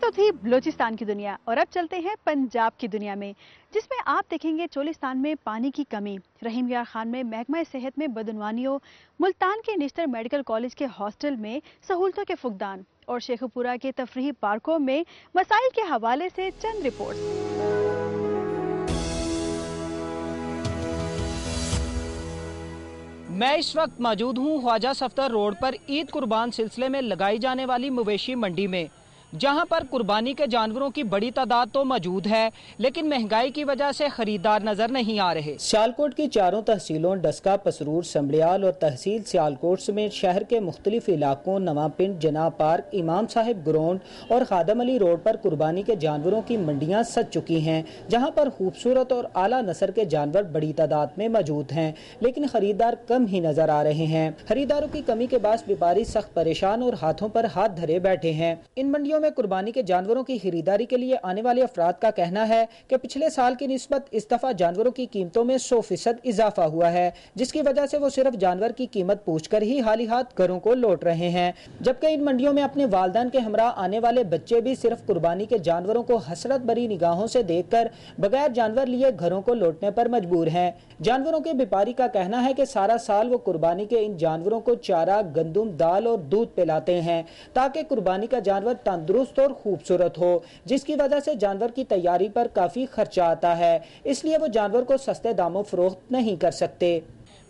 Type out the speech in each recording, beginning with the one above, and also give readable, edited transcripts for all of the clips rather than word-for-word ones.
तो थी बलूचिस्तान की दुनिया और अब चलते हैं पंजाब की दुनिया में, जिसमें आप देखेंगे चोलिस्तान में पानी की कमी, रहीम यार खान में महकमा सेहत में बदनवानियों, मुल्तान के निश्तर मेडिकल कॉलेज के हॉस्टल में सहूलतों के फुकदान और शेखुपुरा के तफरीही पार्कों में मसाइल के हवाले से चंद रिपोर्ट्स। मैं इस वक्त मौजूद हूँ ख्वाजा सफ्तर रोड पर ईद कुर्बान सिलसिले में लगाई जाने वाली मवेशी मंडी में, जहां पर कुर्बानी के जानवरों की बड़ी तादाद तो मौजूद है, लेकिन महंगाई की वजह से खरीदार नजर नहीं आ रहे। सियालकोट की चारों तहसीलों डस्का, पसरूर, समड़ियाल और तहसील सियालकोट समेत शहर के मुख्तलिफ इलाकों नवापिंड, जनाब पार्क, इमाम साहिब ग्राउंड और खादम अली रोड पर कुर्बानी के जानवरों की मंडियां सज चुकी हैं, जहां पर खूबसूरत और आला नस्ल के जानवर बड़ी तादाद में मौजूद हैं, लेकिन खरीदार कम ही नजर आ रहे हैं। खरीदारों की कमी के बाद व्यापारी सख्त परेशान और हाथों पर हाथ धरे बैठे हैं। इन मंडियों में कुर्बानी के जानवरों की खरीदारी के लिए आने वाले अफराद का कहना है कि पिछले साल की निस्बत इस दफा जानवरों की कीमतों में 100% इजाफा हुआ है, जिसकी वजह से वो सिर्फ जानवर की कीमत पूछकर ही हाली हाथ घरों को लौट रहे हैं, जबकि इन मंडियों में अपने वालिदैन के हमरा आने वाले बच्चे भी सिर्फ कुर्बानी के जानवरों को हसरत भरी निगाहों से देखकर बगैर जानवर लिए घरों को लौटने पर मजबूर हैं। जानवरों के व्यापारी का कहना है कि सारा साल वो कुर्बानी के इन जानवरों को चारा, गंदुम, दाल और दूध पिलाते हैं ताकि कुर्बानी का जानवर तंदुरुस्त और खूबसूरत हो, जिसकी वजह से जानवर की तैयारी पर काफी खर्चा आता है, इसलिए वो जानवर को सस्ते दामों फरोख्त नहीं कर सकते।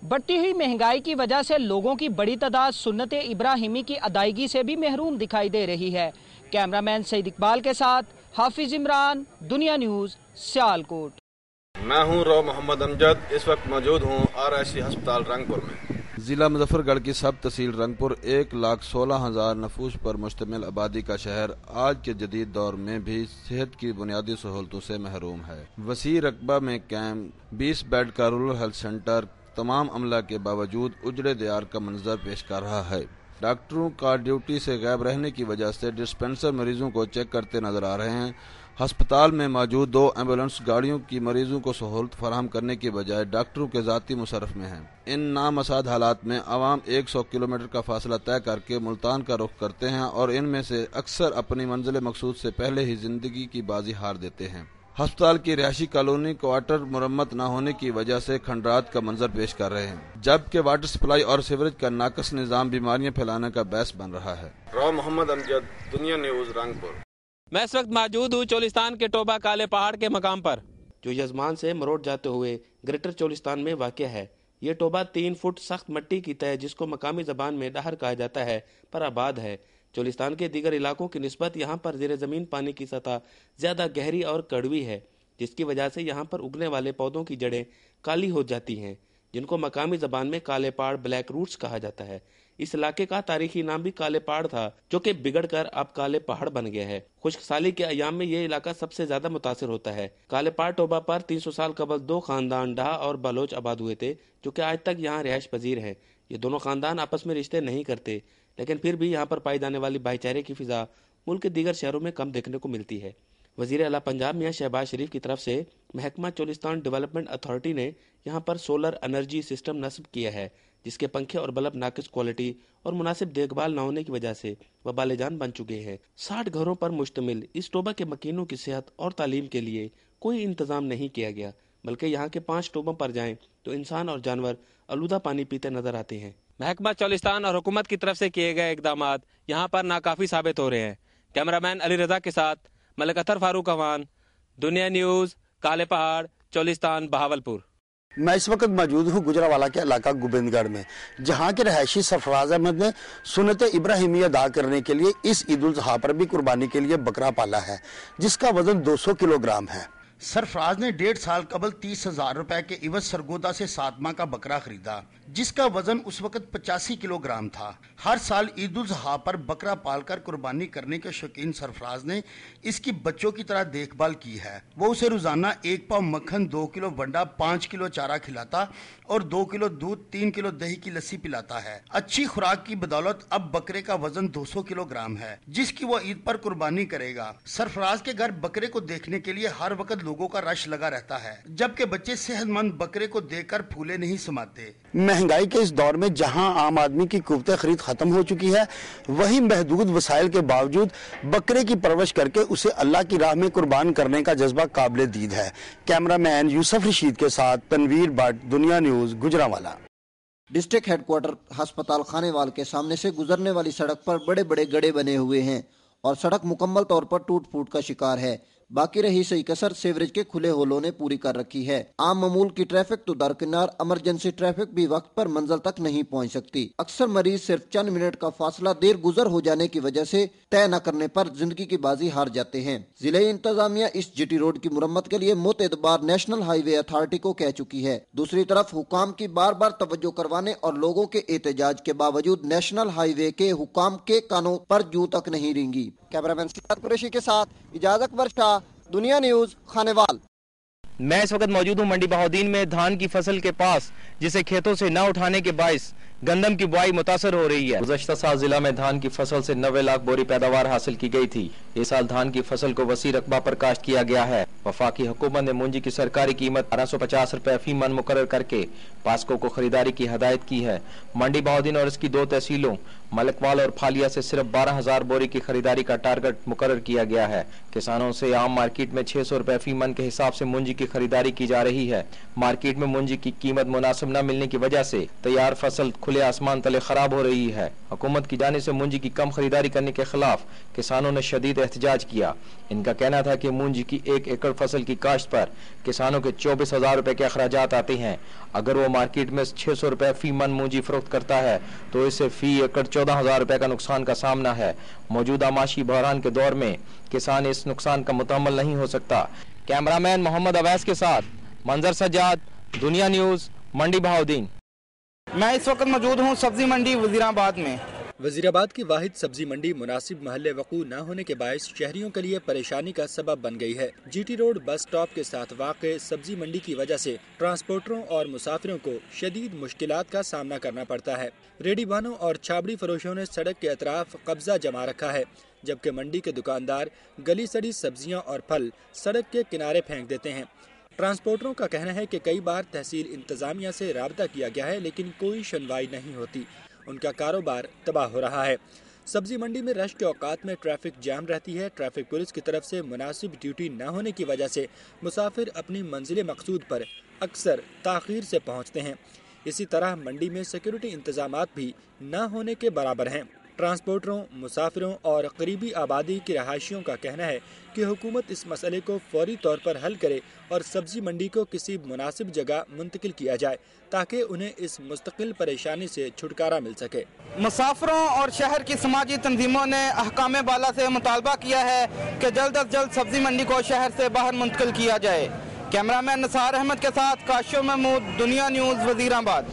बढ़ती हुई महंगाई की वजह से लोगों की बड़ी तादाद सुन्नत इब्राहिमी की अदायगी से भी महरूम दिखाई दे रही है। कैमरामैन सईद इकबाल के साथ हाफिज इमरान, दुनिया न्यूज, सियालकोट। मैं हूँ रो मोहम्मद अमजद, इस वक्त मौजूद हूँ RIC अस्पताल रंगपुर में। जिला मुजफ्फरगढ़ की सब तहसील रंगपुर 1,16,000 नफूस पर मुश्तमिल आबादी का शहर आज के जदीद दौर में भी सेहत की बुनियादी सहूलतों से महरूम है। वसी रकबा में कैंप, 20 बेड का रूरल हेल्थ सेंटर तमाम अमला के बावजूद उजड़े दयार का मंजर पेश कर रहा है। डॉक्टरों का ड्यूटी से गायब रहने की वजह से डिस्पेंसर मरीजों को चेक करते नजर आ रहे हैं। अस्पताल में मौजूद 2 एम्बुलेंस गाड़ियों की मरीजों को सहूलत फराहम करने की बजाय डॉक्टरों के जाती मुशर्रफ में हैं। इन नामसाद हालात में अवाम 100 किलोमीटर का फासला तय करके मुल्तान का रुख करते हैं और इनमें से अक्सर अपनी मंजिल मकसूद से पहले ही जिंदगी की बाजी हार देते हैं। अस्पताल की रिहायशी कॉलोनी क्वार्टर मुरम्मत न होने की वजह से खंडरात का मंजर पेश कर रहे हैं, जबकि वाटर सप्लाई और सीवरेज का नाकस निजाम बीमारियां फैलाने का बायस बन रहा है। रो मोहम्मद अमजद, दुनिया न्यूज रंगपुर। मैं इस वक्त मौजूद हूँ चोलिस्तान के टोबा काले पहाड़ के मकाम पर, जो यजमान से मरोड़ जाते हुए ग्रेटर चोलिस्तान में वाक़ है। ये टोबा 3 फुट सख्त मट्टी की तय, जिसको मकामी ज़बान में डहर कहा जाता है, पर आबाद है। चोलिस्तान के दीगर इलाकों की निस्बत यहाँ पर ज़ेरे ज़मीन पानी की सतह ज़्यादा गहरी और कड़वी है, जिसकी वजह से यहाँ पर उगने वाले पौधों की जड़ें काली हो जाती हैं, जिनको मकामी ज़बान में काले पहाड़, ब्लैक रूट्स कहा जाता है। इस इलाके का तारीखी नाम भी काले पहाड़ था, जो कि बिगड़कर अब काले पहाड़ बन गया है। खुश्क साली के अयाम में ये इलाका सबसे ज्यादा मुतासिर होता है। काले पहाड़ टोबा पर 300 साल कबल 2 खानदान डाह और बलोच आबाद हुए थे, जो कि आज तक यहाँ रिहाइश पजीर हैं। ये दोनों खानदान आपस में रिश्ते नहीं करते, लेकिन फिर भी यहाँ पर पाई जाने वाली भाईचारे की फिजा मुल्क के दीगर शहरों में कम देखने को मिलती है। वजीर आला पंजाब मियां शहबाज शरीफ की तरफ से महकमा चोलिस्तान डेवलपमेंट अथॉरिटी ने यहाँ पर सोलर एनर्जी सिस्टम नस्ब किया है, जिसके पंखे और बल्ब नाकिस क्वालिटी और मुनासिब देखभाल न होने की वजह से वबाले जान बन चुके हैं। 60 घरों पर मुश्तमिल इस टोबा के मकीनों की सेहत और तालीम के लिए कोई इंतजाम नहीं किया गया, बल्कि यहाँ के 5 टोबों पर जाएं तो इंसान और जानवर आलूदा पानी पीते नजर आते हैं। महकमा चोलिस्तान और हुकूमत की तरफ से किए गए इकदाम यहाँ पर नाकाफी साबित हो रहे हैं। कैमरामैन अली रजा के साथ मलिक अतर फारूक अवान, दुनिया न्यूज, काले पहाड़, चोलिस्तान, बहावलपुर। मैं इस वक्त मौजूद हूँ गुजरावाला के इलाका गोबिंदगढ़ में, जहाँ के रहायशी सरफराज अहमद ने सुन्नत इब्राहिमी अदा करने के लिए इस ईद उल ज़ुहा पर भी कुर्बानी के लिए बकरा पाला है, जिसका वजन 200 किलोग्राम है। सरफराज ने 1.5 साल कबल 30,000 रुपए के इवज सरगोदा से 7 माह का बकरा खरीदा, जिसका वजन उस वक्त 85 किलोग्राम था। हर साल ईद उल ज़ुहा पर बकरा पालकर कुर्बानी करने के शौकीन सरफराज ने इसकी बच्चों की तरह देखभाल की है। वो उसे रोजाना 1 पाव मक्खन, 2 किलो वंडा, 5 किलो चारा खिलाता और 2 किलो दूध, 3 किलो दही की लस्सी पिलाता है। अच्छी खुराक की बदौलत अब बकरे का वजन 200 किलोग्राम है, जिसकी वो ईद पर कुर्बानी करेगा। सरफराज के घर बकरे को देखने के लिए हर वक्त लोगों का रश लगा रहता है, जबकि बच्चे सेहतमंद बकरे को देखकर फूले नहीं समाते। महंगाई के इस दौर में जहां आम आदमी की कुव्वत खरीद खत्म हो चुकी है, वहीं महदूद वसाइल के बावजूद बकरे की परवरिश करके उसे अल्लाह की राह में कुर्बान करने का जज्बा काबिल दीद है। कैमरामैन यूसुफ रशीद के साथ तनवीर भट्ट, दुनिया न्यूज, गुजरांवाला। डिस्ट्रिक्ट हेडक्वार्टर अस्पताल खानेवाल के सामने से गुजरने वाली सड़क पर बड़े बड़े गड्ढे बने हुए हैं और सड़क मुकम्मल तौर पर टूट फूट का शिकार है। बाकी रही सही कसर सीवरेज के खुले होलों ने पूरी कर रखी है। आम मामूल की ट्रैफिक तो दरकिनार, इमरजेंसी ट्रैफिक भी वक्त पर मंजिल तक नहीं पहुंच सकती। अक्सर मरीज सिर्फ चंद मिनट का फासला देर गुजर हो जाने की वजह से तय न करने पर जिंदगी की बाजी हार जाते हैं। जिले इंतजामिया इस जीटी रोड की मुरम्मत के लिए मुतअद्दिबार नेशनल हाईवे अथॉरिटी को कह चुकी है। दूसरी तरफ हुकाम की बार बार तवज्जो करवाने और लोगों के एहतजाज के बावजूद नेशनल हाईवे के हुकाम के कानों पर जू तक नहीं रेंगी। कैमरामैन सिद्धार्थ कुरैशी के साथ इजाजत वर्षा, दुनिया न्यूज, खानेवाल। मैं इस वक्त मौजूद हूँ मंडी बहाउद्दीन में धान की फसल के पास, जिसे खेतों से न उठाने के बाइस गंदम की बुआई मुतासर हो रही है। गुज़श्ता साल जिला में धान की फसल से 90 लाख बोरी पैदावार हासिल की गई थी। इस साल धान की फसल को वसी रकबा पर काश्त किया गया है। वफाकी हुकूमत ने मुंजी की सरकारी कीमत 1250 रुपए फी मन मुकर्रर करके पास्को को खरीदारी की हदायत की है। मंडी बहाउद्दीन और इसकी 2 तहसीलों मलकवाल और फालिया से सिर्फ 12,000 बोरी की खरीदारी का टारगेट मुकर्रर किया गया है। किसानों से आम मार्केट में 600 रुपए फी मन के हिसाब से मुंजी की खरीदारी की जा रही है। मार्केट में मुंजी की कीमत मुनासिब न मिलने की वजह से तैयार फसल खुले आसमान तले खराब हो रही है। हुकूमत की जानिब से मुंजी की कम खरीदारी करने के खिलाफ किसानों ने शदीद एहतजाज किया। इनका कहना था कि मुंजी की 1 एकड़ फसल की काश्त पर किसानों के 24,000 रुपए के अखराजात आते हैं। अगर वो मार्केट में 600 रुपए फी मन मुंजी फरोख्त करता है तो इससे फी एकड़ 14,000 रुपए का नुकसान का सामना है। मौजूदा माशी बहरान के दौर में किसान इस नुकसान का मुतहम्मल नहीं हो सकता। कैमरामैन मोहम्मद अवैस के साथ मंजर सज्जाद, दुनिया न्यूज, मंडी बहाउद्दीन। मैं इस वक्त मौजूद हूँ सब्जी मंडी वजीराबाद में। वजीराबाद की वाहिद सब्जी मंडी मुनासिब महल्ले वकू न होने के बायस शहरियों के लिए परेशानी का सबब बन गई है। जीटी रोड बस स्टॉप के साथ वाक़े सब्जी मंडी की वजह से ट्रांसपोर्टरों और मुसाफिरों को शदीद मुश्किलात का सामना करना पड़ता है। रेडी वाहनों और छाबड़ी फरोशों ने सड़क के अतराफ कब्जा जमा रखा है, जबकि मंडी के दुकानदार गली सड़ी सब्जियां और फल सड़क के किनारे फेंक देते हैं। ट्रांसपोर्टरों का कहना है कि कई बार तहसील इंतजामिया से राब्ता किया गया है, लेकिन कोई सुनवाई नहीं होती। उनका कारोबार तबाह हो रहा है। सब्जी मंडी में रश के औकात में ट्रैफिक जाम रहती है। ट्रैफिक पुलिस की तरफ से मुनासिब ड्यूटी न होने की वजह से मुसाफिर अपनी मंजिल मकसूद पर अक्सर ताख़ीर से पहुंचते हैं। इसी तरह मंडी में सिक्योरिटी इंतजामात भी न होने के बराबर हैं। ट्रांसपोर्टरों, मुसाफिरों और करीबी आबादी के रहायशियों का कहना है कि हुकूमत इस मसले को फौरी तौर पर हल करे और सब्जी मंडी को किसी मुनासिब जगह मुंतकिल किया जाए ताकि उन्हें इस मुस्तकिल परेशानी से छुटकारा मिल सके। मुसाफिरों और शहर की समाजी तंजीमों ने अहकाम बाला से मुतालबा किया है कि जल्द अज जल्द सब्जी मंडी को शहर से बाहर मुंतकिल किया जाए। कैमरामैन निसार अहमद के साथ काशिफ महमूद, दुनिया न्यूज, वजीराबाद।